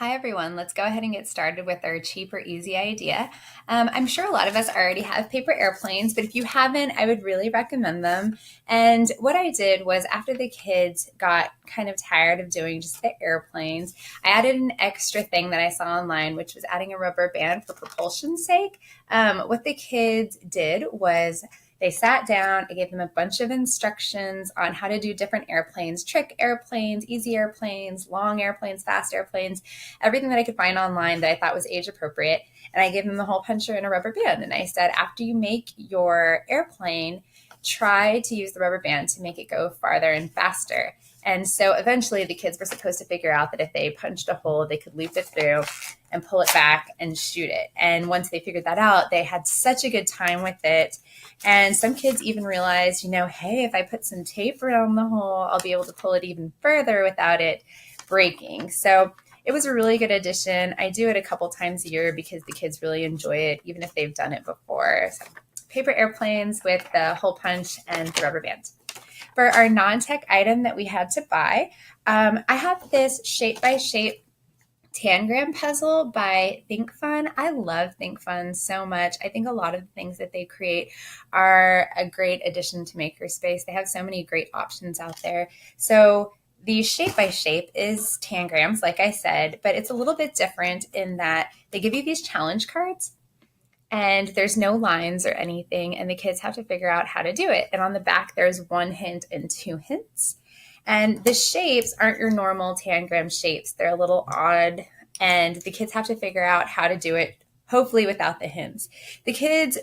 Hi everyone, let's go ahead and get started with our cheap or easy idea. I'm sure a lot of us already have paper airplanes, but if you haven't, I would really recommend them. And what I did was after the kids got kind of tired of doing just the airplanes, I added an extra thing that I saw online, which was adding a rubber band for propulsion's sake. What the kids did was they sat down, I gave them a bunch of instructions on how to do different airplanes, trick airplanes, easy airplanes, long airplanes, fast airplanes, everything that I could find online that I thought was age appropriate. And I gave them the hole puncher and a rubber band. And I said, after you make your airplane, try to use the rubber band to make it go farther and faster. And so eventually the kids were supposed to figure out that if they punched a hole, they could loop it through and pull it back and shoot it. And once they figured that out, they had such a good time with it. And some kids even realized, hey, if I put some tape around the hole, I'll be able to pull it even further without it breaking. So it was a really good addition. I do it a couple times a year because the kids really enjoy it, even if they've done it before. So paper airplanes with the hole punch and the rubber band. For our non-tech item that we had to buy, I have this shape by shape tangram puzzle by Think Fun. I love Think Fun so much. I think a lot of the things that they create are a great addition to Makerspace. They have so many great options out there. So the shape by shape is tangrams, like I said, but it's a little bit different in that they give you these challenge cards and there's no lines or anything, and the kids have to figure out how to do it. And on the back, there's one hint and two hints. And the shapes aren't your normal tangram shapes. They're a little odd, and the kids have to figure out how to do it, hopefully without the hints. The kids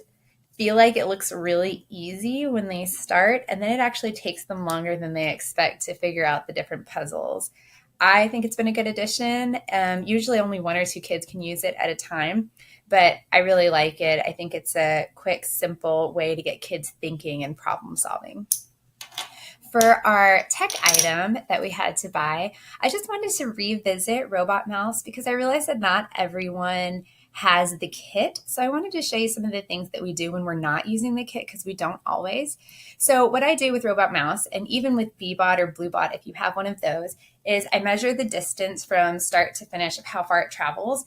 feel like it looks really easy when they start, and then it actually takes them longer than they expect to figure out the different puzzles. I think it's been a good addition. Usually only one or two kids can use it at a time, but I really like it. I think it's a quick, simple way to get kids thinking and problem solving. For our tech item that we had to buy, I just wanted to revisit Robot Mouse because I realized that not everyone has the kit. So I wanted to show you some of the things that we do when we're not using the kit because we don't always. So what I do with Robot Mouse, and even with Bbot or Bluebot, if you have one of those, is I measure the distance from start to finish of how far it travels.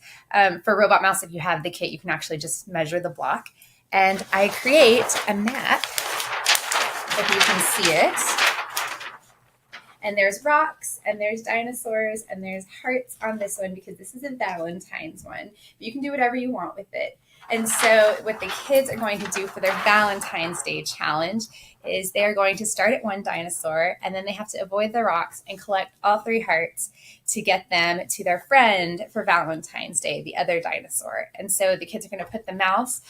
For Robot Mouse, if you have the kit, you can actually just measure the block. And I create a map, if you can see it. And there's rocks, and there's dinosaurs, and there's hearts on this one because this is a Valentine's one. But you can do whatever you want with it. And so what the kids are going to do for their Valentine's Day challenge is they're going to start at one dinosaur, and then they have to avoid the rocks and collect all three hearts to get them to their friend for Valentine's Day, the other dinosaur. And so the kids are going to put the mouse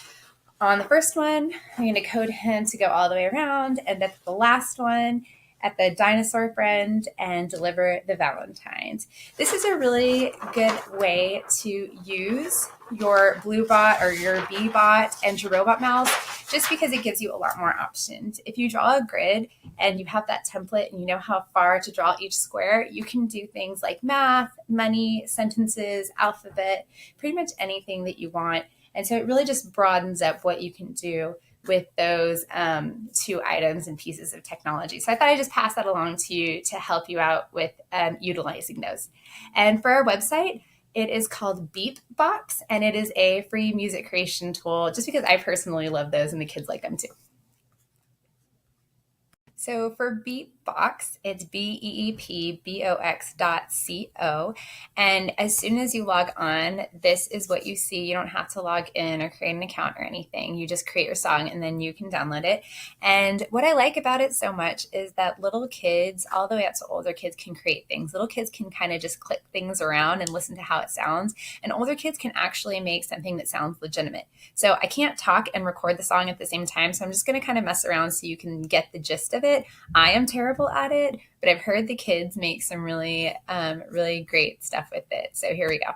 on the first one. I'm going to code him to go all the way around, and at the last one, at the dinosaur friend, and deliver the Valentines. This is a really good way to use your Bluebot or your Bbot and your Robot Mouse just because it gives you a lot more options. If you draw a grid and you have that template and you know how far to draw each square, you can do things like math, money, sentences, alphabet, pretty much anything that you want. And so it really just broadens up what you can do with those two items and pieces of technology. So I thought I'd just pass that along to you to help you out with utilizing those. And for our website, it is called Beatbox, and it is a free music creation tool just because I personally love those and the kids like them too. So for Beatbox, it's BEEPBOX.co. And as soon as you log on, this is what you see. You don't have to log in or create an account or anything. You just create your song and then you can download it. And what I like about it so much is that little kids, all the way up to older kids, can create things. Little kids can kind of just click things around and listen to how it sounds. And older kids can actually make something that sounds legitimate. So I can't talk and record the song at the same time. So I'm just going to kind of mess around so you can get the gist of it. I am terrible at it, but I've heard the kids make some really, really great stuff with it. So here we go.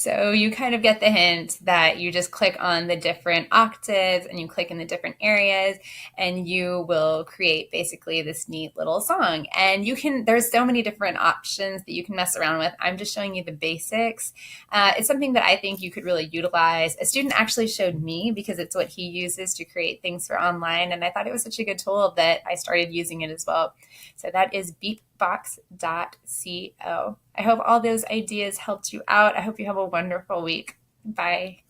So you kind of get the hint that you just click on the different octaves and you click in the different areas and you will create basically this neat little song. And there's so many different options that you can mess around with. I'm just showing you the basics. It's something that I think you could really utilize. A student actually showed me because it's what he uses to create things for online. And I thought it was such a good tool that I started using it as well. So that is beatbox.co. I hope all those ideas helped you out. I hope you have a wonderful week. Bye.